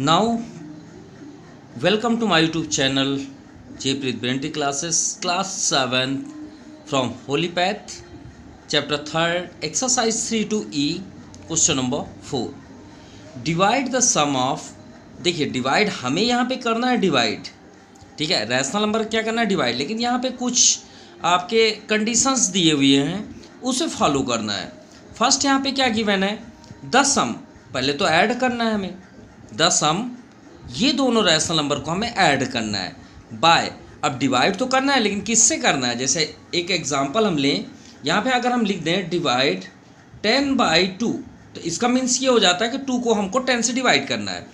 Now, welcome to my YouTube channel, Jaypreet Brenty Classes, Class 7 from Holy Path, Chapter 3, Exercise 3 to E, Question number 4. Divide the sum of, देखिए divide हमें यहाँ पे करना है divide, ठीक है, rational number क्या करना है डिवाइड, लेकिन यहाँ पे कुछ आपके कंडीशंस दिए हुए हैं उसे फॉलो करना है। फर्स्ट यहाँ पे क्या गिवन है, द सम, पहले तो ऐड करना है हमें, द सम, ये दोनों रैशनल नंबर को हमें ऐड करना है बाय, अब डिवाइड तो करना है लेकिन किससे करना है, जैसे एक एग्जांपल हम लें, यहाँ पे अगर हम लिख दें डिवाइड 10/2, तो इसका मीन्स ये हो जाता है कि 2 को हमको 10 से डिवाइड करना है,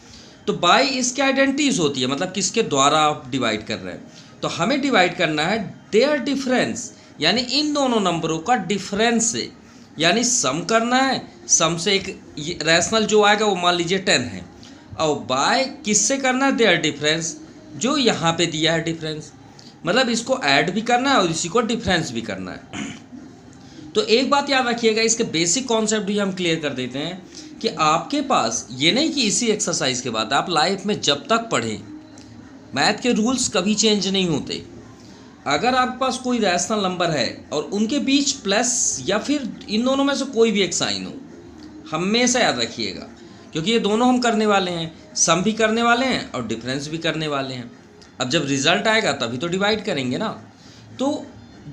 तो बाय इसकी आइडेंटिटीज होती है, मतलब किसके द्वारा आप डिवाइड कर रहे हैं, तो हमें डिवाइड करना है देयर डिफरेंस, यानी इन दोनों नंबरों का डिफरेंस से, यानी सम करना है, सम से एक रैशनल जो आएगा वो मान लीजिए 10 है, और बाय किससे करना है, देयर डिफरेंस, जो यहाँ पे दिया है डिफरेंस, मतलब इसको ऐड भी करना है और इसी को डिफरेंस भी करना है। तो एक बात याद रखिएगा, इसके बेसिक कॉन्सेप्ट भी हम क्लियर कर देते हैं कि आपके पास ये नहीं कि इसी एक्सरसाइज के बाद आप लाइफ में जब तक पढ़ें, मैथ के रूल्स कभी चेंज नहीं होते। अगर आपके पास कोई रैशनल नंबर है और उनके बीच प्लस या फिर इन दोनों में से कोई भी एक साइन हो, हमेशा याद रखिएगा, क्योंकि ये दोनों हम करने वाले हैं, सम भी करने वाले हैं और डिफरेंस भी करने वाले हैं। अब जब रिजल्ट आएगा तभी तो डिवाइड करेंगे ना, तो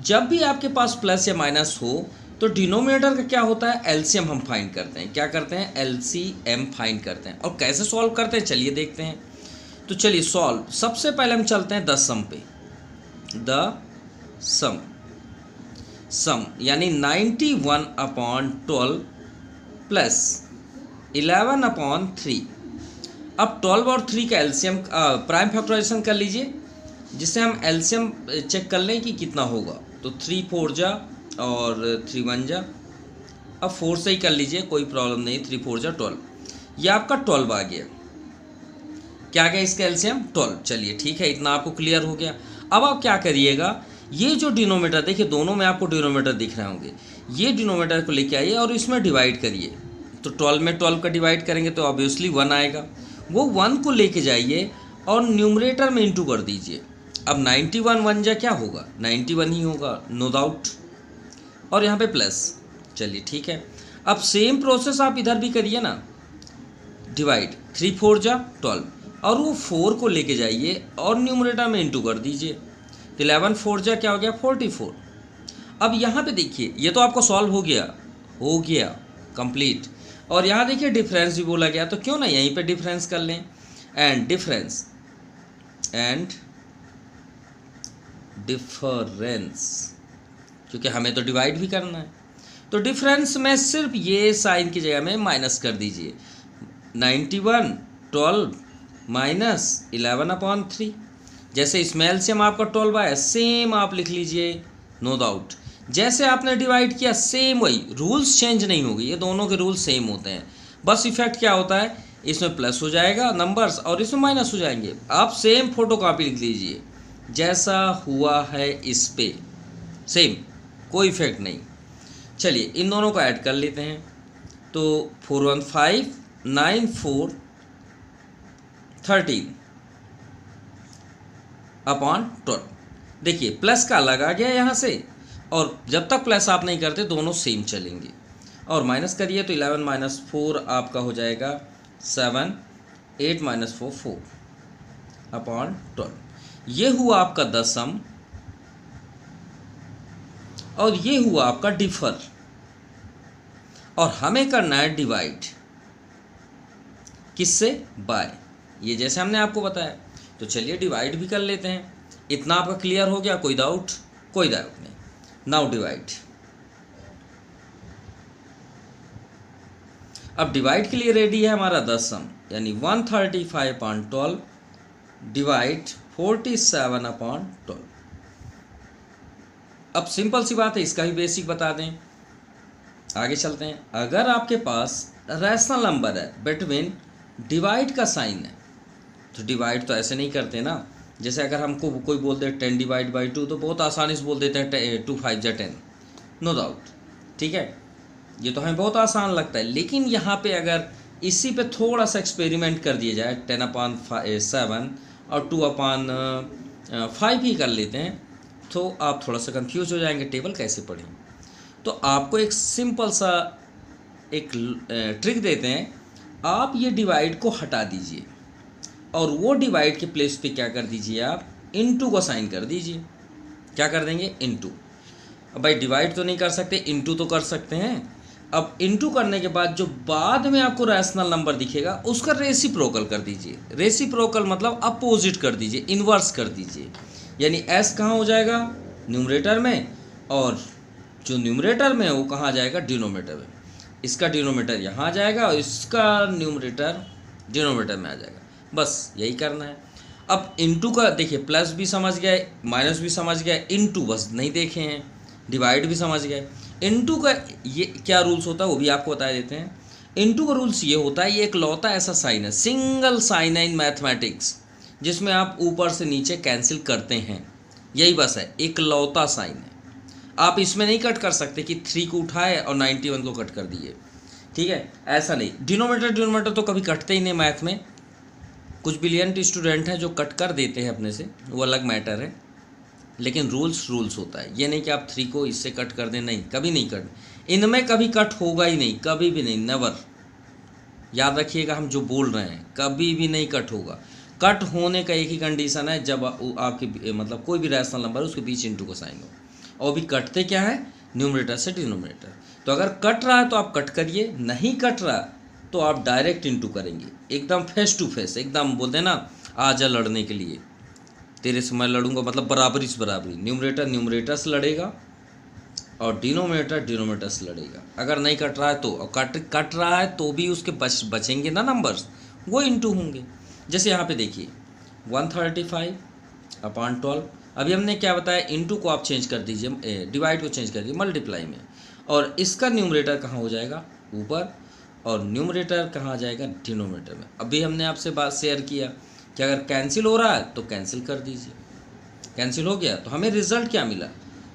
जब भी आपके पास प्लस या माइनस हो तो डिनोमिनेटर का क्या होता है, एलसीएम हम फाइंड करते हैं। क्या करते हैं, एलसीएम फाइंड करते हैं। और कैसे सॉल्व करते हैं चलिए देखते हैं। तो चलिए सॉल्व, सबसे पहले हम चलते हैं द सम पे, द सम, सम यानी 91/12 प्लस 11/3। अब 12 और 3 का एलसीएम प्राइम फैक्टराइजेशन कर लीजिए, जिससे हम एलसीएम चेक कर लें कि कितना होगा। तो 3 4 जा और 3 1 जा, अब 4 से ही कर लीजिए, कोई प्रॉब्लम नहीं, 3 4 जा 12, ये आपका 12 आ गया। क्या गया इसका एलसीएम 12। चलिए ठीक है, इतना आपको क्लियर हो गया। अब आप क्या करिएगा, ये जो डिनोमिनेटर देखिए, दोनों में आपको डिनोमिनेटर दिख रहे होंगे, ये डिनोमिनेटर को लेके आइए और इसमें डिवाइड करिए। तो 12 में 12 का डिवाइड करेंगे तो ऑब्वियसली 1 आएगा, वो 1 को लेके जाइए और न्यूमरेटर में इंटू कर दीजिए। अब 91 1 जा क्या होगा, 91 ही होगा, नो डाउट, और यहाँ पे प्लस। चलिए ठीक है, अब सेम प्रोसेस आप इधर भी करिए ना, डिवाइड 3 4 जा 12, और वो 4 को लेके जाइए और न्यूमरेटर में इंटू कर दीजिए। 11 4 जा क्या हो गया, 44। अब यहाँ पे देखिए, ये तो आपको सॉल्व हो गया कंप्लीट, और यहाँ देखिए डिफरेंस भी बोला गया, तो क्यों ना यहीं पे डिफरेंस कर लें, एंड डिफरेंस क्योंकि हमें तो डिवाइड भी करना है, तो डिफरेंस में सिर्फ ये साइन की जगह में माइनस कर दीजिए, 91 12 माइनस 11/3। जैसे इसमें एलसीएम आपका 12 आया, सेम आप लिख लीजिए, नो डाउट, जैसे आपने डिवाइड किया सेम वही, रूल्स चेंज नहीं होगी, ये दोनों के रूल्स सेम होते हैं, बस इफेक्ट क्या होता है, इसमें प्लस हो जाएगा नंबर्स और इसमें माइनस हो जाएंगे। आप सेम फोटो कॉपी लिख लीजिए, जैसा हुआ है इस पे सेम, कोई इफेक्ट नहीं। चलिए इन दोनों को ऐड कर लेते हैं, तो 415 9 4 13 अपॉन 12। देखिए प्लस का अलग आ गया यहाँ से, और जब तक प्लस आप नहीं करते दोनों सेम चलेंगे, और माइनस करिए तो 11 - 4 आपका हो जाएगा 7, 8 - 4 4 अपॉन 12। ये हुआ आपका द सम, और ये हुआ आपका डिफर, और हमें करना है डिवाइड, किससे, बाय, ये जैसे हमने आपको बताया। तो चलिए डिवाइड भी कर लेते हैं, इतना आपका क्लियर हो गया, कोई डाउट नहीं। नाउ डिवाइड, अब डिवाइड के लिए रेडी है हमारा द सम, यानी 135/12 डिवाइड 47/12। अब सिंपल सी बात है, इसका भी बेसिक बता दें, आगे चलते हैं। अगर आपके पास रैशनल नंबर है बिटवीन डिवाइड का साइन है, तो डिवाइड तो ऐसे नहीं करते ना, जैसे अगर हमको कोई बोलते हैं 10/2 तो बहुत आसानी से बोल देते हैं 2 5 जा 10, नो डाउट, ठीक है, ये तो हमें बहुत आसान लगता है। लेकिन यहाँ पे अगर इसी पे थोड़ा सा एक्सपेरिमेंट कर दिया जाए, 10/7 और 2/5 ही कर लेते हैं, तो आप थोड़ा सा कंफ्यूज हो जाएंगे टेबल कैसे पढ़ें। तो आपको एक सिंपल सा एक ट्रिक देते हैं, आप ये डिवाइड को हटा दीजिए और वो डिवाइड के प्लेस पे क्या कर दीजिए, आप इनटू को साइन कर दीजिए। क्या कर देंगे, इनटू। अब भाई डिवाइड तो नहीं कर सकते, इनटू तो कर सकते हैं। अब इनटू करने के बाद जो बाद में आपको रैशनल नंबर दिखेगा उसका रेसिप्रोकल कर दीजिए। रेसिप्रोकल मतलब अपोजिट कर दीजिए, इन्वर्स कर दीजिए। यानी एस कहाँ हो जाएगा, न्यूमरेटर में, और जो न्यूमरेटर में है वो कहाँ जाएगा, डिनोमिनेटर में। इसका डिनोमिनेटर यहाँ आ जाएगा और इसका न्यूमरेटर डिनोमिनेटर में आ जाएगा। बस यही करना है। अब इनटू का देखिए, प्लस भी समझ गए, माइनस भी समझ गए, इनटू बस नहीं देखे हैं, डिवाइड भी समझ गए। इनटू का ये क्या रूल्स होता है वो भी आपको बता देते हैं। इनटू का रूल्स ये होता है, ये एक लौता ऐसा साइन है, सिंगल साइन है इन मैथमेटिक्स, जिसमें आप ऊपर से नीचे कैंसिल करते हैं। यही बस है, एक लौता साइन है। आप इसमें नहीं कट कर सकते कि 3 को उठाए और 91 को कट कर दिए, ठीक है, ऐसा नहीं। डिनोमिनेटर तो कभी कटते ही नहीं मैथ में। कुछ ब्रिलियंट स्टूडेंट हैं जो कट कर देते हैं अपने से, वो अलग मैटर है, लेकिन रूल्स होता है। ये नहीं कि आप 3 को इससे कट कर दें, नहीं, कभी नहीं कट, इनमें कभी कट होगा ही नहीं, कभी भी नहीं, नेवर। याद रखिएगा हम जो बोल रहे हैं, कभी भी नहीं कट होगा। कट होने का एक ही कंडीशन है, जब आपके मतलब कोई भी रैशनल नंबर उसके बीच इंटू का साइन हो। और भी कटते क्या है, न्यूमरेटर से डिनोमिनेटर। तो अगर कट रहा है तो आप कट करिए, नहीं कट रहा तो आप डायरेक्ट इंटू करेंगे, एकदम फेस टू फेस, एकदम बोलते ना आ जा लड़ने के लिए, तेरे से मैं लड़ूंगा, मतलब बराबरी से बराबरी। न्यूमरेटर से लड़ेगा और डिनोमिनेटर से लड़ेगा। अगर नहीं कट रहा है तो, और कट रहा है तो भी उसके बचेंगे ना नंबर्स, वो इंटू होंगे। जैसे यहाँ पे देखिए 135/12। अभी हमने क्या बताया, इंटू को आप चेंज कर दीजिए, डिवाइड को चेंज कर दीजिए मल्टीप्लाई में, और इसका न्यूमरेटर कहाँ हो जाएगा, ऊपर, और न्यूमरेटर कहाँ आ जाएगा, डिनोमिनेटर में। अभी हमने आपसे बात शेयर किया कि अगर कैंसिल हो रहा है तो कैंसिल कर दीजिए। कैंसिल हो गया तो हमें रिजल्ट क्या मिला,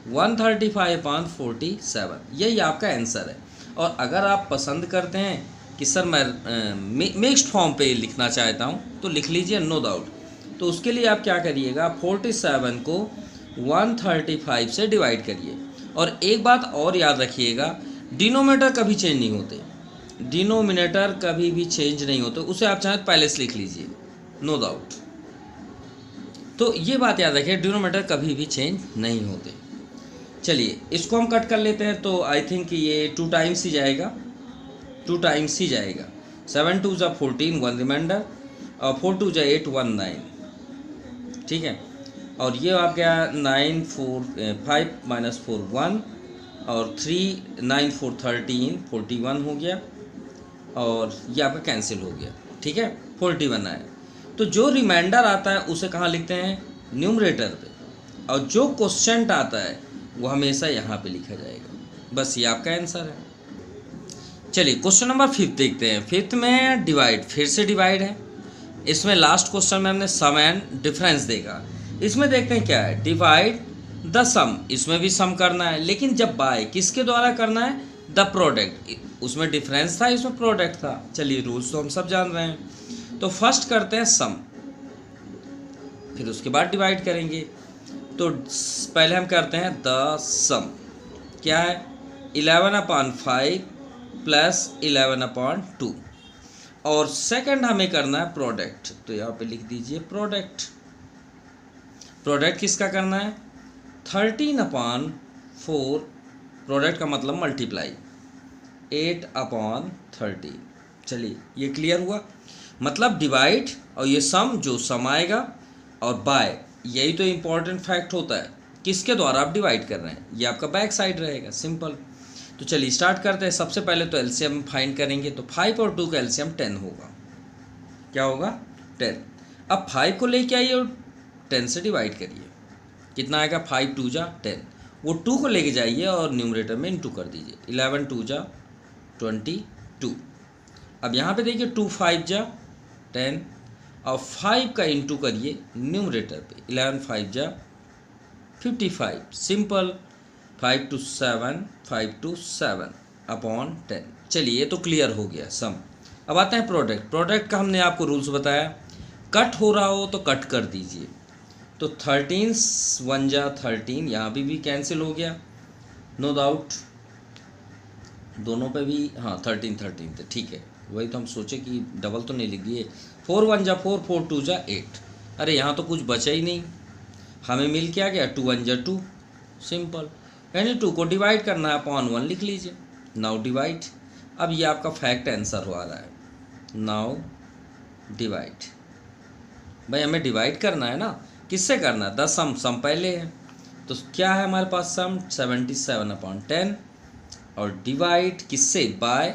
135/47। यही आपका आंसर है। और अगर आप पसंद करते हैं कि सर मैं मिक्स्ड फॉर्म पे लिखना चाहता हूँ, तो लिख लीजिए, नो डाउट। तो उसके लिए आप क्या करिएगा, 47 को 135 से डिवाइड करिए। और एक बात और याद रखिएगा, डिनोमिनेटर कभी चेंज नहीं होते, डिनोमिनेटर कभी भी चेंज नहीं होते, उसे आप चाहें पहले से लिख लीजिए, नो डाउट। तो ये बात याद रखिए, डिनोमिनेटर कभी भी चेंज नहीं होते। चलिए इसको हम कट कर लेते हैं, तो आई थिंक ये 2 टाइम्स ही जाएगा, 2 टाइम्स ही जाएगा। 7 2 = 14, 1 रिमाइंडर, और 4 2 = 8, 1 9, ठीक है। और ये आ गया 9 4 5 - 4 1, और 3 9 4 13, 41 हो गया, और ये आपका कैंसिल हो गया, ठीक है, 41 आया। तो जो रिमाइंडर आता है उसे कहाँ लिखते हैं, न्यूमरेटर पे, और जो क्वोशंट आता है वो हमेशा यहाँ पे लिखा जाएगा। बस ये आपका आंसर है। चलिए क्वेश्चन नंबर 5 देखते हैं। 5 में डिवाइड, फिर से डिवाइड है। इसमें लास्ट क्वेश्चन में हमने सम एंड डिफरेंस देखा। इसमें देखते हैं क्या है, डिवाइड द सम। इसमें भी सम करना है, लेकिन जब बाय किसके द्वारा करना है, द प्रोडक्ट। उसमें डिफरेंस था, इसमें प्रोडक्ट था। चलिए रूल्स तो हम सब जान रहे हैं। तो फर्स्ट करते हैं सम, फिर उसके बाद डिवाइड करेंगे। तो पहले हम करते हैं द सम, क्या है, 11/5 प्लस 11/2। और सेकंड हमें करना है प्रोडक्ट, तो यहाँ पे लिख दीजिए प्रोडक्ट। प्रोडक्ट किसका करना है, 13/4, प्रोडक्ट का मतलब मल्टीप्लाई, 8/30। चलिए ये क्लियर हुआ। मतलब डिवाइड और ये सम, जो सम आएगा, और बाय, यही तो इम्पोर्टेंट फैक्ट होता है, किसके द्वारा आप डिवाइड कर रहे हैं, ये आपका बैक साइड रहेगा, सिंपल। तो चलिए स्टार्ट करते हैं। सबसे पहले तो एलसीएम फाइंड करेंगे। तो 5 और 2 का एलसीएम 10 होगा। क्या होगा, 10। अब 5 को लेके आइए और 10 से डिवाइड करिए, कितना आएगा, 5 2 = 10। वो 2 को लेके जाइए और न्यूमरेटर में इंटू कर दीजिए, 11 2 = 22। अब यहाँ पे देखिए 2 5 = 10, और 5 का इंटू करिए न्यूमरेटर पे, 11 5 = 55, सिंपल। 5 2 7 5 2 7/10। चलिए ये तो क्लियर हो गया सम। अब आते हैं प्रोडक्ट। प्रोडक्ट का हमने आपको रूल्स बताया, कट हो रहा हो तो कट कर दीजिए। तो 13 1 जा 13, यहाँ भी कैंसिल हो गया, नो डाउट दोनों पे भी, हाँ 13 13 थे, ठीक है। वही तो हम सोचे कि डबल तो नहीं लिख दिए। 4 1 जा 4, 4 2 जा 8, अरे यहाँ तो कुछ बचा ही नहीं, हमें मिल क्या गया 2 1 जा 2, सिंपल। यानी 2 को डिवाइड करना है अपॉन 1 लिख लीजिए, नाउ डिवाइड। अब ये आपका फैक्ट आंसर हो आ रहा है, नाउ डिवाइड। भाई हमें डिवाइड करना है ना, किससे करना है, 10 सम पहले है, तो क्या है हमारे पास सम 77/10, और डिवाइड किससे, बाय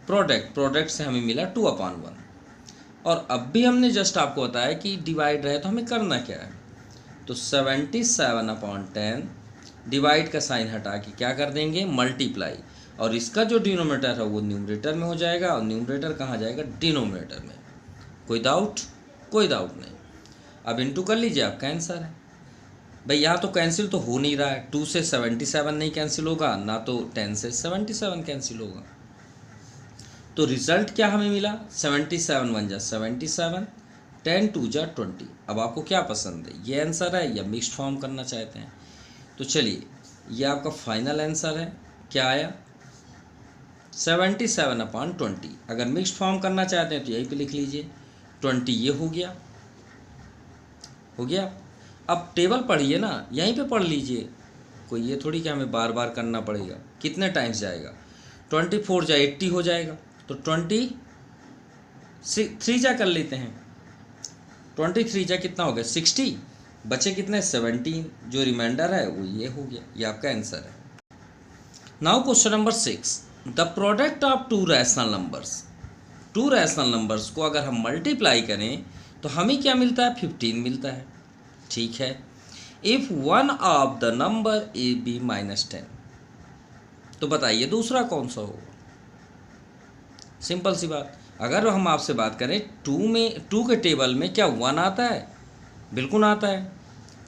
प्रोडक्ट, प्रोडक्ट से हमें मिला 2/1। और अब भी हमने जस्ट आपको बताया कि डिवाइड रहे तो हमें करना क्या है, तो 77/10 डिवाइड का साइन हटा के क्या कर देंगे, मल्टीप्लाई, और इसका जो डिनोमिनेटर है वो न्यूमरेटर में हो जाएगा, और न्यूमरेटर कहाँ जाएगा, डिनोमिनेटर में। कोई डाउट, कोई डाउट नहीं। अब इंटू कर लीजिए, आपका आंसर है। भाई यहाँ तो कैंसिल तो हो नहीं रहा है, 2 से 77 नहीं कैंसिल होगा, ना तो 10 से 77 कैंसिल होगा। तो रिजल्ट क्या हमें मिला, 77 1 जा 77, 10 2 जा 20। अब आपको क्या पसंद है, ये आंसर है या मिक्स्ड फॉर्म करना चाहते हैं, तो चलिए ये आपका फाइनल आंसर है, क्या आया 77/20। अगर मिक्स्ड फॉर्म करना चाहते हैं तो यहीं पे लिख लीजिए 20, ये हो गया, हो गया। अब टेबल पढ़िए ना, यहीं पे पढ़ लीजिए, कोई ये थोड़ी कि हमें बार बार करना पड़ेगा। कितने टाइम्स जाएगा, 24 जा 80 हो जाएगा, तो 23 जा कर लेते हैं, 23 जा कितना हो गया 60, बचे कितने 17, जो रिमाइंडर है वो ये हो गया, ये आपका आंसर है। Now question number 6, the product of two rational numbers. To rational numbers को अगर हम मल्टीप्लाई करें तो हमें क्या मिलता है, 15 मिलता है, ठीक है। If one of the number A B -10, तो बताइए दूसरा कौन सा होगा। सिंपल सी बात, अगर हम आपसे बात करें 2 के टेबल में क्या 1 आता है, बिल्कुल आता है।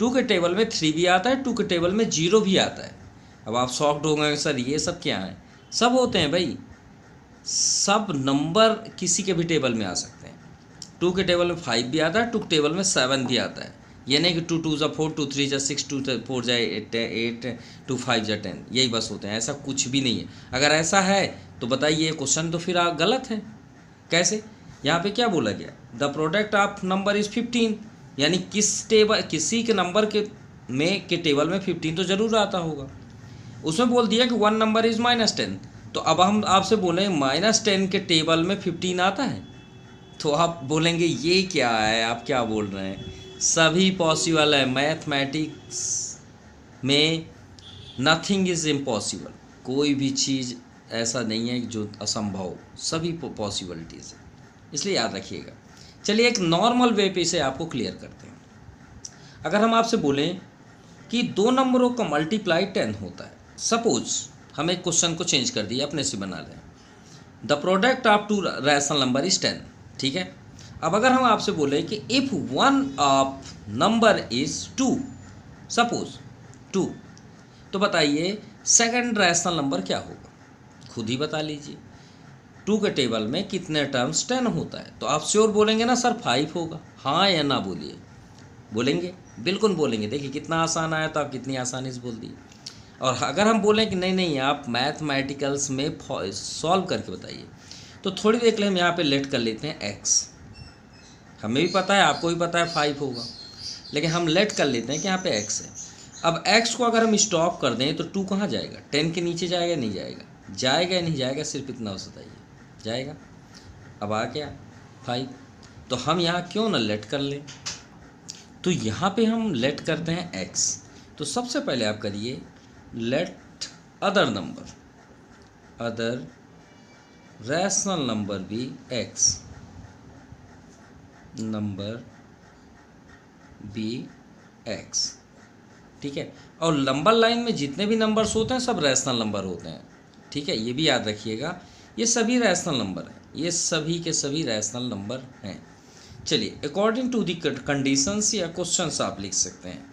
2 के टेबल में 3 भी आता है, 2 के टेबल में 0 भी आता है। अब आप शॉक्ड होंगे, सर ये सब क्या है, सब होते हैं भाई, सब नंबर किसी के भी टेबल में आ सकते हैं। 2 के टेबल में 5 भी आता है, 2 के टेबल में 7 भी आता है। ये नहीं कि 2 2 जा 4, 2 3 जा 6, 2 4 जा 8, 2 5 जा 10, यही बस होते हैं, ऐसा कुछ भी नहीं है। अगर ऐसा है तो बताइए क्वेश्चन तो फिर आप गलत है। कैसे, यहाँ पे क्या बोला गया, the product of number is 15, यानी किसी के नंबर के टेबल में 15 तो ज़रूर आता होगा। उसमें बोल दिया कि 1 नंबर इज़ -10, तो अब हम आपसे बोलें -10 के टेबल में 15 आता है, तो आप बोलेंगे ये क्या है, आप क्या बोल रहे हैं। सभी पॉसिबल है, मैथमेटिक्स में नथिंग इज़ इम्पॉसिबल, कोई भी चीज़ ऐसा नहीं है जो असंभव, सभी पॉसिबिलिटीज़ है, इसलिए याद रखिएगा। चलिए एक नॉर्मल वे पे इसे आपको क्लियर करते हैं। अगर हम आपसे बोलें कि 2 नंबरों का मल्टीप्लाई 10 होता है, सपोज हम एक क्वेश्चन को चेंज कर दिए, अपने से बना लें, the product of two rational number is 10, ठीक है। अब अगर हम आपसे बोले कि if one of number is 2, suppose 2, तो बताइए सेकंड रैशनल नंबर क्या होगा, खुद ही बता लीजिए। 2 के टेबल में कितने टर्म्स 10 होता है, तो आप श्योर बोलेंगे ना सर 5 होगा, हाँ या ना बोलिए, बोलेंगे, बिल्कुल बोलेंगे। देखिए कितना आसान आया, तो आप कितनी आसानी से बोल दिए। और अगर हम बोलें कि नहीं नहीं आप मैथमेटिकल्स में सॉल्व करके बताइए, तो थोड़ी देर के लिए हम यहाँ पे लेट कर लेते हैं x, हमें भी पता है आपको भी पता है 5 होगा, लेकिन हम लेट कर लेते हैं कि यहाँ पे x है। अब x को अगर हम स्टॉप कर दें तो 2 कहाँ जाएगा, 10 के नीचे जाएगा नहीं जाएगा, जाएगा या नहीं जाएगा, सिर्फ इतना बताइए, जाएगा। अब आ गया 5, तो हम यहाँ क्यों ना लेट कर लें, तो यहाँ पे हम लेट करते हैं x। तो सबसे पहले आप करिए let other number, other rational number भी x, नंबर बी x, ठीक है। और नंबर लाइन में जितने भी नंबर्स होते हैं सब रैशनल नंबर होते हैं, ठीक है, ये भी याद रखिएगा, ये सभी रैशनल नंबर हैं, ये सभी के सभी रैशनल नंबर हैं। चलिए अकॉर्डिंग टू दी कंडीशंस या क्वेश्चंस आप लिख सकते हैं।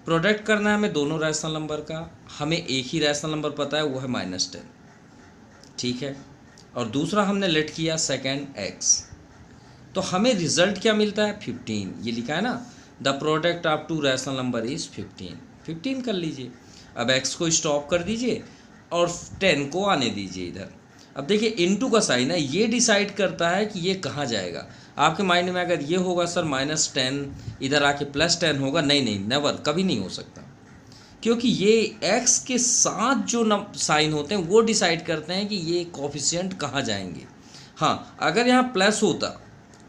प्रोडक्ट करना है हमें दोनों रैशनल नंबर का, हमें एक ही रैशनल नंबर पता है वो है -10, ठीक है। और दूसरा हमने लेट किया सेकेंड x। तो हमें रिजल्ट क्या मिलता है 15, ये लिखा है ना, the product of two rational number is 15 कर लीजिए। अब x को स्टॉप कर दीजिए और 10 को आने दीजिए इधर। अब देखिए इनटू का साइन है, ये डिसाइड करता है कि ये कहाँ जाएगा। आपके माइंड में अगर ये होगा सर -10 इधर आके +10 होगा, नहीं नहीं, नेवर, कभी नहीं हो सकता, क्योंकि ये x के साथ जो साइन होते हैं वो डिसाइड करते हैं कि ये कोफिशिएंट कहाँ जाएंगे। हाँ, अगर यहाँ प्लस होता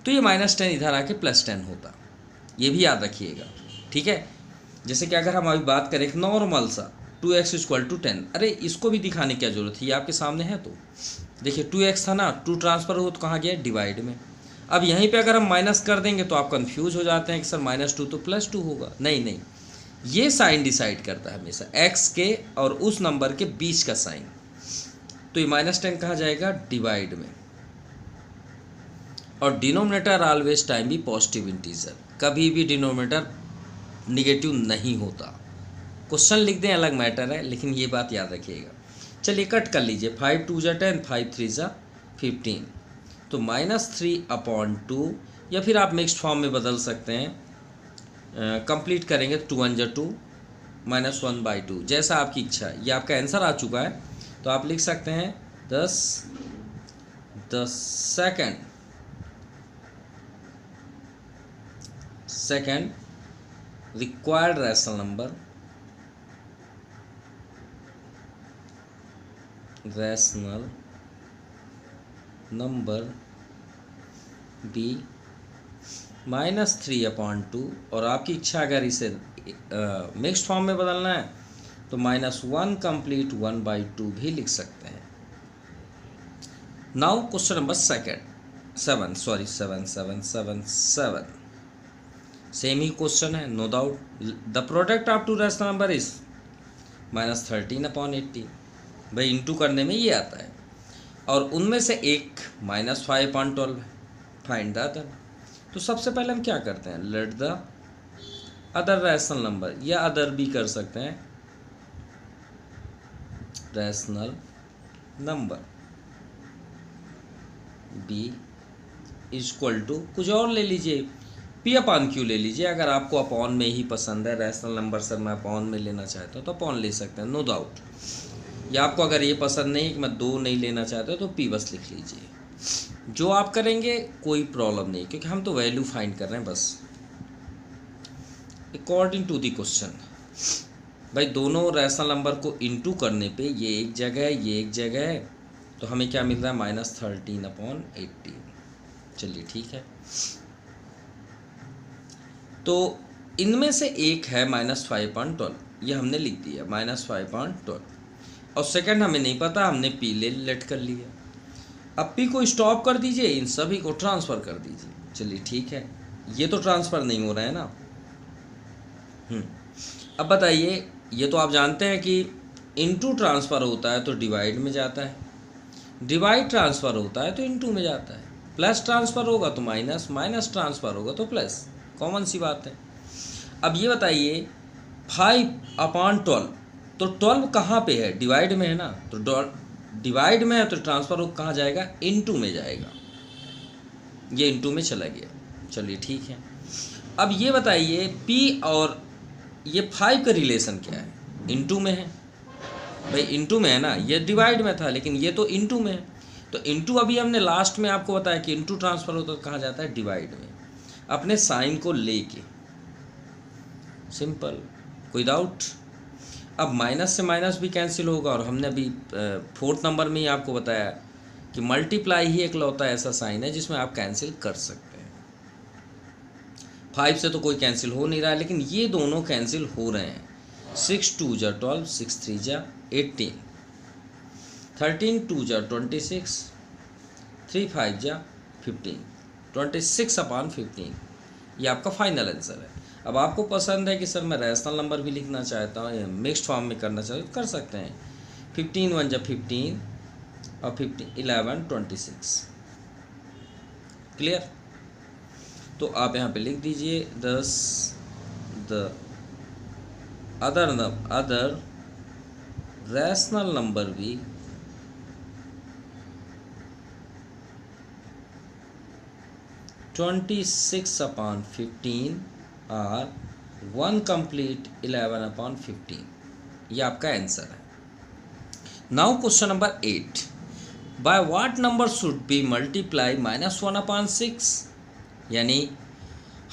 तो ये -10 इधर आके +10 होता, ये भी याद रखिएगा, ठीक है। जैसे कि अगर हम अभी बात करें एक नॉर्मल सा 2x = 10, अरे इसको भी दिखाने की क्या जरूरत है, ये आपके सामने है। तो देखिए 2x था ना, 2 ट्रांसफ़र हो तो कहाँ गया, डिवाइड में। अब यहीं पे अगर हम माइनस कर देंगे तो आप कंफ्यूज हो जाते हैं कि सर -2 तो +2 होगा, नहीं नहीं, ये साइन डिसाइड करता है हमेशा x के और उस नंबर के बीच का साइन। तो ये -10 कहाँ जाएगा, डिवाइड में। और डिनोमिनेटर ऑलवेज टाइम भी पॉजिटिव इंटीजर, कभी भी डिनोमिनेटर निगेटिव नहीं होता। क्वेश्चन लिख दें अलग मैटर है, लेकिन ये बात याद रखिएगा। चलिए कट कर लीजिए, 5 2 = 10, 5 3 = 15, तो -3/2, या फिर आप मिक्स्ड फॉर्म में बदल सकते हैं, कंप्लीट करेंगे तो 2 1 = 2, -1/2, जैसा आपकी इच्छा है। ये आपका आंसर आ चुका है, तो आप लिख सकते हैं 10 second required rational number b -3/2, और आपकी इच्छा अगर इसे मिक्स्ड फॉर्म में बदलना है तो -1 कंप्लीट 1/2 भी लिख सकते हैं। नाउ क्वेश्चन नंबर 7 सेम ही क्वेश्चन है, no doubt. The product of two rational number is -13/18। भाई इंटू करने में ये आता है, और उनमें से एक -5/12 है, फाइंड द अदर। तो सबसे पहले हम क्या करते हैं, let the other rational number, या अदर भी कर सकते हैं, रैशनल नंबर b = कुछ और ले लीजिए, p/q ले लीजिए। अगर आपको अपॉन में ही पसंद है, रैशनल नंबर सर मैं अपॉन में लेना चाहता हूँ तो अपॉन ले सकते हैं, नो डाउट। या आपको अगर ये पसंद नहीं कि मैं 2 नहीं लेना चाहता तो p बस लिख लीजिए। जो आप करेंगे कोई प्रॉब्लम नहीं, क्योंकि हम तो वैल्यू फाइंड कर रहे हैं बस, अकॉर्डिंग टू द क्वेश्चन। भाई दोनों रैशनल नंबर को इंटू करने पे ये एक जगह है, ये एक जगह है, तो हमें क्या मिल रहा है, -13/18। चलिए ठीक है, तो इनमें से एक है -5/12, ये हमने लिख दिया -5/12, और सेकंड हमें नहीं पता, हमने p लेट कर लिया। अब p को स्टॉप कर दीजिए, इन सभी को ट्रांसफ़र कर दीजिए। चलिए ठीक है, ये तो ट्रांसफ़र नहीं हो रहा है ना। अब बताइए, ये तो आप जानते हैं कि इनटू ट्रांसफ़र होता है तो डिवाइड में जाता है, डिवाइड ट्रांसफ़र होता है तो इनटू में जाता है, प्लस ट्रांसफ़र होगा तो माइनस, माइनस ट्रांसफ़र होगा तो प्लस, कॉमन सी बात है। अब ये बताइए 5/12, तो 12 कहाँ पे है, डिवाइड में है ना, तो डिवाइड में है तो ट्रांसफ़र हो कहाँ जाएगा, इनटू में जाएगा, ये इनटू में चला गया। चलिए ठीक है, अब ये बताइए p और ये 5 का रिलेशन क्या है, इनटू में है। भाई इनटू में है ना, ये डिवाइड में था लेकिन ये तो इनटू में है, तो इनटू अभी हमने लास्ट में आपको बताया कि इनटू ट्रांसफ़र होता तो कहाँ जाता है, डिवाइड में, अपने साइन को लेके, सिंपल, कोई डाउट। अब माइनस से माइनस भी कैंसिल होगा, और हमने अभी 4th नंबर में ही आपको बताया कि मल्टीप्लाई ही एकलौता ऐसा साइन है जिसमें आप कैंसिल कर सकते हैं। 5 से तो कोई कैंसिल हो नहीं रहा है, लेकिन ये दोनों कैंसिल हो रहे हैं। 6 2 = 12, 6 3 = 18, 13 2 = 26, 3 5 = 15, 26/15, ये आपका फाइनल आंसर है। अब आपको पसंद है कि सर मैं रैशनल नंबर भी लिखना चाहता हूँ या मिक्स्ड फॉर्म में करना चाहता हूँ, कर सकते हैं। 15 1 = 15 और 15 11 26, क्लियर। तो आप यहाँ पे लिख दीजिए 10 द अदर रैशनल नंबर भी 26/15 और 1 कंप्लीट 11/15। ये आपका आंसर है। Now question number 8, bye what number should be multiply -1/6। यानी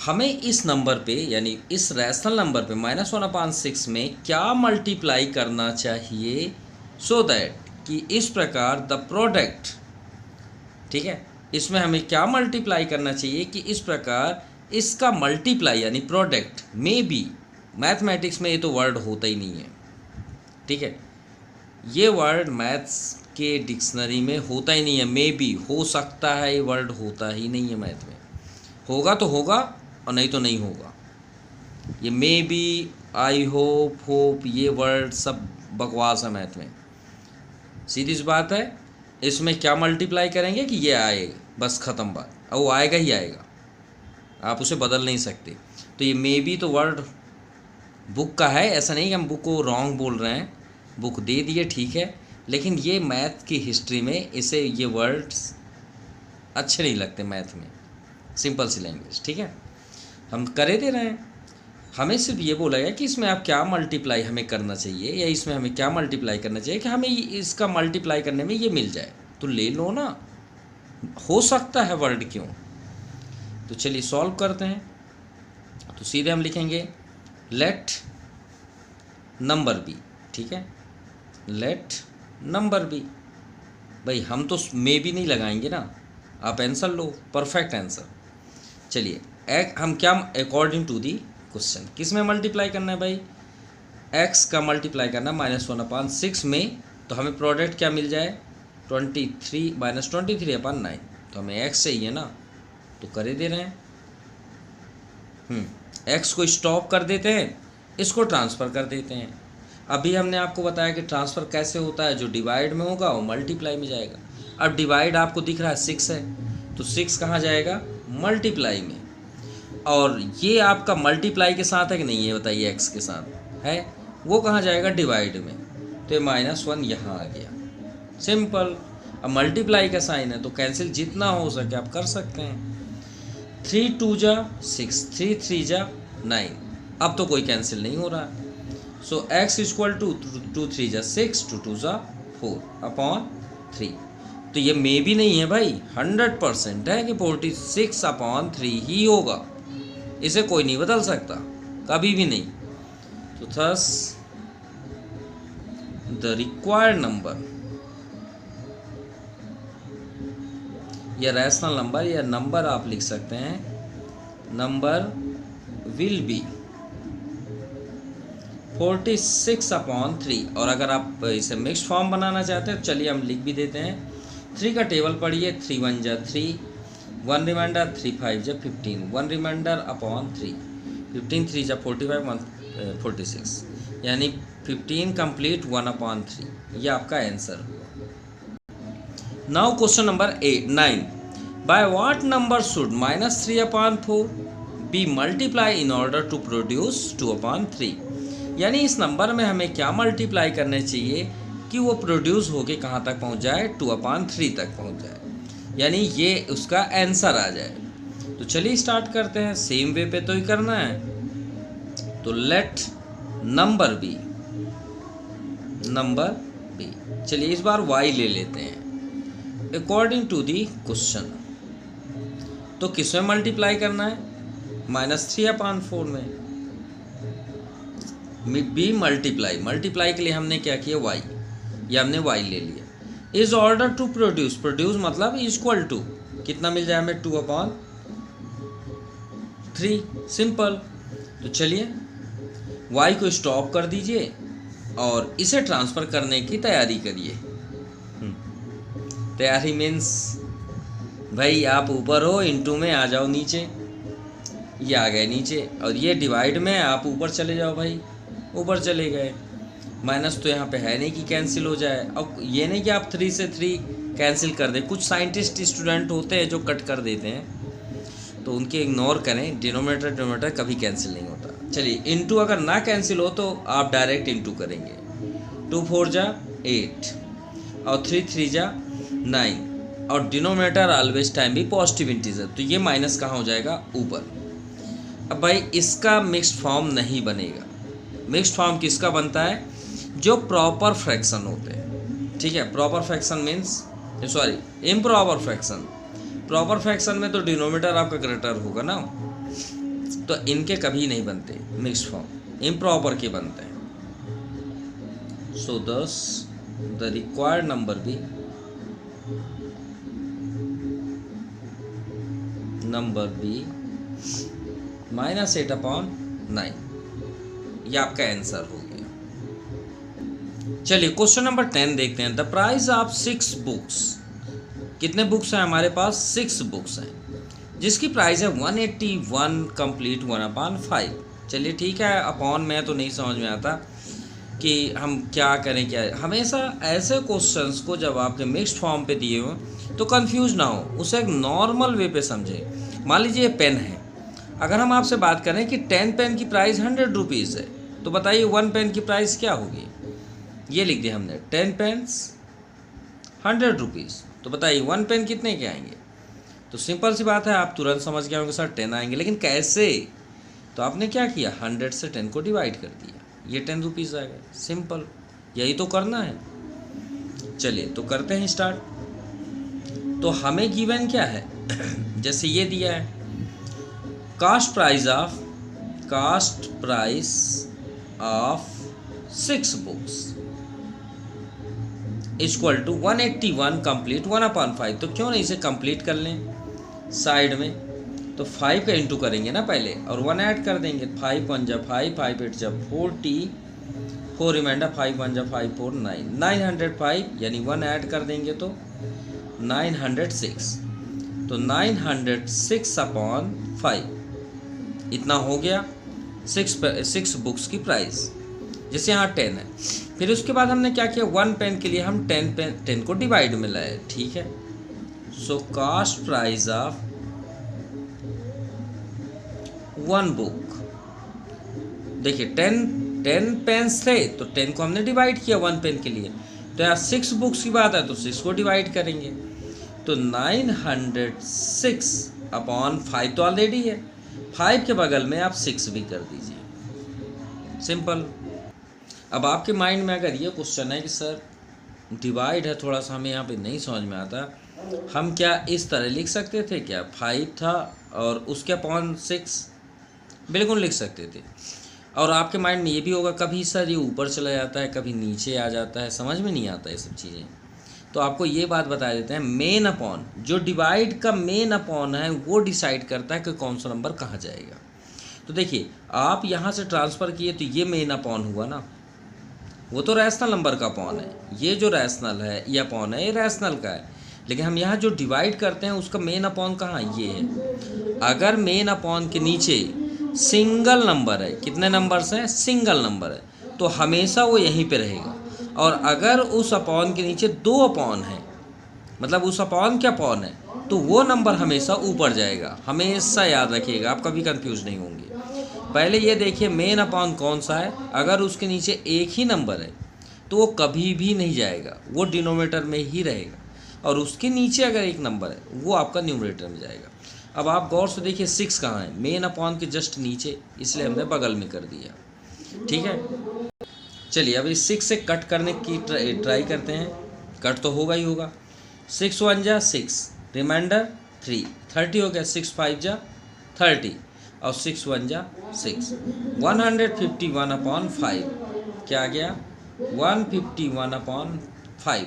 हमें इस नंबर पे, यानी इस रैशनल नंबर पे -1/6 में क्या मल्टीप्लाई करना चाहिए सो दैट कि इस प्रकार द प्रोडक्ट, ठीक है, इसमें हमें क्या मल्टीप्लाई करना चाहिए कि इस प्रकार इसका मल्टीप्लाई यानी प्रोडक्ट में बी, मैथमेटिक्स में ये तो वर्ड होता ही नहीं है, ठीक है, ये वर्ड मैथ्स के डिक्शनरी में होता ही नहीं है। मे बी हो सकता है, ये वर्ड होता ही नहीं है मैथ में। होगा तो होगा और नहीं तो नहीं होगा। ये मे बी, आई होप, ये वर्ड सब बकवास है मैथ में। सीधी सी बात है, इसमें क्या मल्टीप्लाई करेंगे कि ये आएगा, बस ख़त्म बात, और वो आएगा ही आएगा, आप उसे बदल नहीं सकते। तो ये मे बी तो वर्ड बुक का है, ऐसा नहीं कि हम बुक को रॉन्ग बोल रहे हैं, बुक दे दिए ठीक है, लेकिन ये मैथ की हिस्ट्री में इसे ये वर्ड्स अच्छे नहीं लगते मैथ में, सिंपल सी लैंग्वेज, ठीक है, हम करे दे रहे हैं। हमें सिर्फ ये बोला गया कि इसमें आप क्या मल्टीप्लाई हमें करना चाहिए, या इसमें हमें क्या मल्टीप्लाई करना चाहिए कि हमें इसका मल्टीप्लाई करने में ये मिल जाए, तो ले लो ना, हो सकता है वर्ड क्यों। तो चलिए सॉल्व करते हैं। तो सीधे हम लिखेंगे लेट नंबर बी, ठीक है, लेट नंबर बी। भाई हम तो मे भी नहीं लगाएंगे ना, आप आंसर लो, परफेक्ट आंसर। चलिए हम क्या अकॉर्डिंग टू दी क्वेश्चन किस में मल्टीप्लाई करना है भाई, x का मल्टीप्लाई करना -1/6 में, तो हमें प्रोडक्ट क्या मिल जाए 23 -23/9, तो हमें x चाहिए ना, तो करे दे रहे हैं। x को स्टॉप कर देते हैं, इसको ट्रांसफ़र कर देते हैं। अभी हमने आपको बताया कि ट्रांसफ़र कैसे होता है, जो डिवाइड में होगा वो मल्टीप्लाई में जाएगा। अब डिवाइड आपको दिख रहा है 6 है, तो 6 कहाँ जाएगा, मल्टीप्लाई में, और ये आपका मल्टीप्लाई के साथ है कि नहीं, ये बताइए, x के साथ है, वो कहाँ जाएगा, डिवाइड में, तो ये -1 यहाँ आ गया, सिंपल। अब मल्टीप्लाई का साइन है तो कैंसिल जितना हो सके आप कर सकते हैं। 3 2 जा 6, 3 3 जा 9, अब तो कोई कैंसिल नहीं हो रहा। सो x इक्वल टू 2 3 जा 6, 2 2 जा 4/3। तो ये मे भी नहीं है भाई, 100% है कि 46/3 ही होगा, इसे कोई नहीं बदल सकता, कभी भी नहीं। तो थस द रिक्वायर्ड नंबर, या रैशनल नंबर या नंबर आप लिख सकते हैं, नंबर विल बी 46/3। और अगर आप इसे मिक्स फॉर्म बनाना चाहते हैं, चलिए हम लिख भी देते हैं। 3 का टेबल पढ़िए, 3 1 जा 3, 1 रिमाइंडर, 3 5 जा 15, 1 रिमाइंडर अपॉन 3, 15 3 जा 45, 1 46, यानी 15 कंप्लीट 1/3। ये आपका आंसर हुआ। Now question number 9, by what number should -3/4 be multiply in order to produce 2/3। यानी इस नंबर में हमें क्या मल्टीप्लाई करने चाहिए कि वो प्रोड्यूस होके कहाँ तक पहुँच जाए, 2/3 तक पहुँच जाए, यानी ये उसका आंसर आ जाए। तो चलिए स्टार्ट करते हैं, सेम वे पे तो ही करना है। तो लेट नंबर बी, चलिए इस बार y ले लेते हैं अकॉर्डिंग टू दी क्वेश्चन। तो किस में मल्टीप्लाई करना है, -3/4 में। बी मल्टीप्लाई के लिए हमने क्या किया, y, या हमने y ले लिया। इज ऑर्डर टू प्रोड्यूस मतलब इक्वल टू कितना मिल जाए हमें, 2/3, सिंपल। तो चलिए y को स्टॉप कर दीजिए और इसे ट्रांसफ़र करने की तैयारी करिए। तैयारी मीन्स भाई आप ऊपर हो, इनटू में आ जाओ नीचे, ये आ गए नीचे, और ये डिवाइड में आप ऊपर चले जाओ भाई, ऊपर चले गए। माइनस तो यहाँ पे है नहीं कि कैंसिल हो जाए, अब ये नहीं कि आप 3 से 3 कैंसिल कर दें। कुछ साइंटिस्ट स्टूडेंट होते हैं जो कट कर देते हैं, तो उनके इग्नोर करें, डिनोमिनेटर कभी कैंसिल नहीं होता। चलिए इनटू अगर ना कैंसिल हो तो आप डायरेक्ट इनटू करेंगे। 2 4 जा 8 और 3 3 जा 9, और डिनोमिनेटर ऑलवेज टाइम भी पॉजिटिव इंटीजर, तो ये माइनस कहाँ हो जाएगा, ऊपर। अब भाई इसका मिक्स्ड फॉर्म नहीं बनेगा। मिक्स्ड फॉर्म किसका बनता है, जो प्रॉपर फ्रैक्शन होते हैं, ठीक है। Proper fraction means sorry improper fraction. Proper fraction में तो डिनोमिनेटर आपका ग्रेटर होगा ना, तो इनके कभी नहीं बनते मिक्स्ड फॉर्म, इम्प्रॉपर के बनते हैं। सो दस द रिक्वायर्ड नंबर बी -8/9, ये आपका आंसर हो गया। चलिए क्वेश्चन नंबर 10 देखते हैं। द प्राइस ऑफ 6 बुक्स, कितने बुक्स हैं हमारे पास, 6 बुक्स हैं, जिसकी प्राइस है 181 कंप्लीट 1/5। चलिए ठीक है, अपॉन में तो नहीं समझ में आता कि हम क्या करें। क्या हमेशा ऐसे क्वेश्चंस को जब आपके मिक्स्ड फॉर्म पे दिए हो तो कंफ्यूज ना हो, उसे एक नॉर्मल वे पे समझें। मान लीजिए पेन है, अगर हम आपसे बात करें कि 10 पेन की प्राइस 100 रुपीज़ है, तो बताइए 1 पेन की प्राइस क्या होगी। ये लिख दिया हमने 10 पेन्स 100 रुपीज़, तो बताइए 1 पेन कितने के आएंगे। तो सिंपल सी बात है, आप तुरंत समझ गए होंगे सर 10 आएंगे, लेकिन कैसे। तो आपने क्या किया, 100 से 10 को डिवाइड कर दिया, ये 10 रुपीज़ आएगा। सिंपल, यही तो करना है। चलिए तो करते हैं स्टार्ट। तो हमें गिवन क्या है जैसे ये दिया है, cost price of 6 books equal to 181 complete 1/5। तो क्यों नहीं इसे कंप्लीट कर लें साइड में, तो 5 का इंटू करेंगे ना पहले और 1 ऐड कर देंगे। 5 1 जा 5, 5 8 जा 40, 4 रिमाइंडर, 5 1 जा 5 4 9, 905 यानी 1 ऐड कर देंगे तो 906। तो 906/5 इतना हो गया 6 बुक्स की प्राइस, जैसे यहाँ 10 है। फिर उसके बाद हमने क्या किया, 1 पेन के लिए हम 10 को डिवाइड में लाए, ठीक है। सो कास्ट प्राइस ऑफ 1 बुक, देखिए 10 पेन्स थे तो 10 को हमने डिवाइड किया 1 पेन के लिए। तो यहाँ 6 बुक्स की बात है तो 6 को डिवाइड करेंगे, तो 906/5 तो ऑलरेडी है, 5 के बगल में आप 6 भी कर दीजिए, सिंपल। अब आपके माइंड में अगर ये क्वेश्चन है कि सर डिवाइड है, थोड़ा सा हमें यहाँ पे नहीं समझ में आता, हम क्या इस तरह लिख सकते थे क्या, 5 था और उसके अपॉन 6, बिल्कुल लिख सकते थे। और आपके माइंड में ये भी होगा कभी सर ये ऊपर चला जाता है, कभी नीचे आ जाता है, समझ में नहीं आता ये सब चीज़ें। तो आपको ये बात बता देते हैं, मेन अपॉन, जो डिवाइड का मेन अपॉन है वो डिसाइड करता है कि कौन सा नंबर कहाँ जाएगा। तो देखिए आप यहाँ से ट्रांसफ़र किए तो ये मेन अपॉन हुआ ना, वो तो रैशनल नंबर का अपॉन है, ये जो रैशनल है ये अपॉन है, ये रैशनल का है। लेकिन हम यहाँ जो डिवाइड करते हैं उसका मेन अपॉन कहाँ, ये है। अगर मेन अपॉन के नीचे सिंगल नंबर है, कितने नंबर्स हैं, सिंगल नंबर है, तो हमेशा वो यहीं पे रहेगा। और अगर उस अपॉन के नीचे 2 अपॉन है, मतलब उस अपॉन के अपॉन है, तो वो नंबर हमेशा ऊपर जाएगा। हमेशा याद रखिएगा, आप कभी कंफ्यूज नहीं होंगे। पहले ये देखिए मेन अपॉन कौन सा है, अगर उसके नीचे एक ही नंबर है तो वो कभी भी नहीं जाएगा, वो डिनोमिनेटर में ही रहेगा। और उसके नीचे अगर एक नंबर है वो आपका न्यूमरेटर में जाएगा। अब आप गौर से देखिए 6 कहाँ है, मेन अपॉन के जस्ट नीचे, इसलिए हमने बगल में कर दिया, ठीक है। चलिए अब इस 6 से कट करने की ट्राई करते हैं, कट तो होगा ही होगा। 6 1 जा 6, रिमाइंडर 3, 30 हो गया, 6 5 जा 30 और 6 1 जा 6, 151/5 क्या आ गया, 151/5।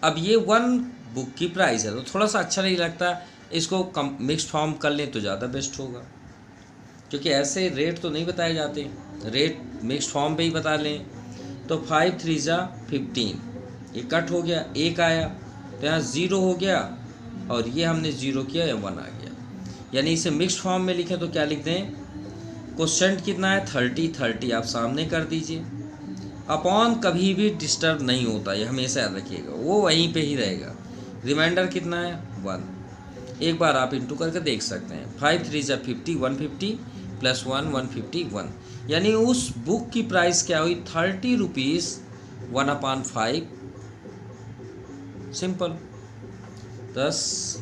अब ये 1 बुक की प्राइस है, तो थोड़ा सा अच्छा नहीं लगता, इसको मिक्स्ड फॉर्म कर लें तो ज़्यादा बेस्ट होगा, क्योंकि ऐसे रेट तो नहीं बताए जाते, रेट मिक्स्ड फॉर्म पे ही बता लें। तो 5 3 जा 15, ये कट हो गया, 1 आया तो यहाँ 0 हो गया और ये हमने 0 किया, या 1 आ गया। यानी इसे मिक्स्ड फॉर्म में लिखें तो क्या लिख दें, क्वोशेंट कितना है 30 आप सामने कर दीजिए। अपॉन कभी भी डिस्टर्ब नहीं होता, ये हमेशा याद रखिएगा, वो वहीं पे ही रहेगा। रिमाइंडर कितना है 1, एक बार आप इंटू करके देख सकते हैं। 5 3 जा 50, 150 प्लस 1 151, यानी उस बुक की प्राइस क्या हुई 30 rupees 1/5, simple. Thus,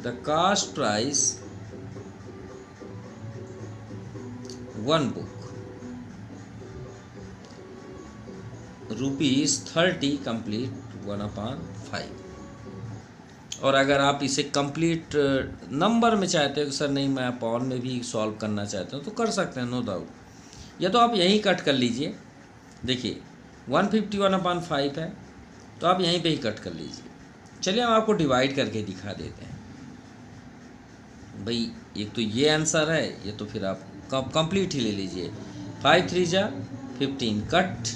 the cost price one book ₹30 complete 1/5। और अगर आप इसे कंप्लीट नंबर में चाहते हो कि सर नहीं मैं पाउंड में भी सॉल्व करना चाहता हूँ तो कर सकते हैं, नो डाउट। या तो आप यहीं कट कर लीजिए, देखिए 150 1/5 है तो आप यहीं पे ही कट कर लीजिए। चलिए हम आपको डिवाइड करके दिखा देते हैं। भाई एक तो ये आंसर है, ये तो फिर आप कंप्लीट ही ले लीजिए। 5 3 जा 15, कट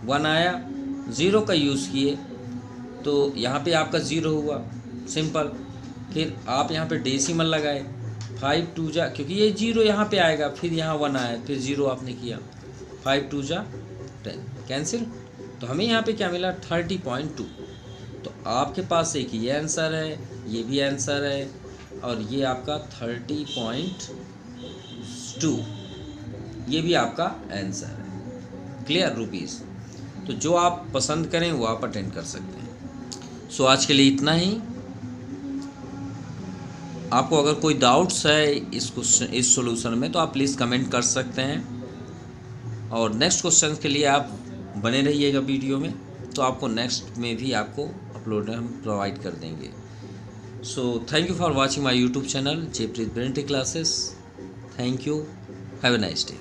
1 आया, 0 का यूज़ किए तो यहाँ पे आपका 0 हुआ, सिंपल। फिर आप यहाँ पे डेसिमल लगाए, 5 2 जा, क्योंकि ये 0 यहाँ पे आएगा, फिर यहाँ 1 आया, फिर 0 आपने किया, 5 2 जा 10, कैंसिल। तो हमें यहाँ पे क्या मिला 30.2। तो आपके पास एक ये आंसर है, ये भी आंसर है, और ये आपका 30.2 ये भी आपका आंसर है। Clear rupees. तो जो आप पसंद करें वो आप अटेंड कर सकते हैं। सो आज के लिए इतना ही। आपको अगर कोई डाउट्स है इस सॉल्यूशन में तो आप प्लीज़ कमेंट कर सकते हैं, और नेक्स्ट क्वेश्चन के लिए आप बने रहिएगा वीडियो में, तो आपको नेक्स्ट में भी आपको अपलोड हम प्रोवाइड कर देंगे। So thank you for watching my YouTube channel Jaipreet ब्रेंटी classes. Thank you, have a nice day.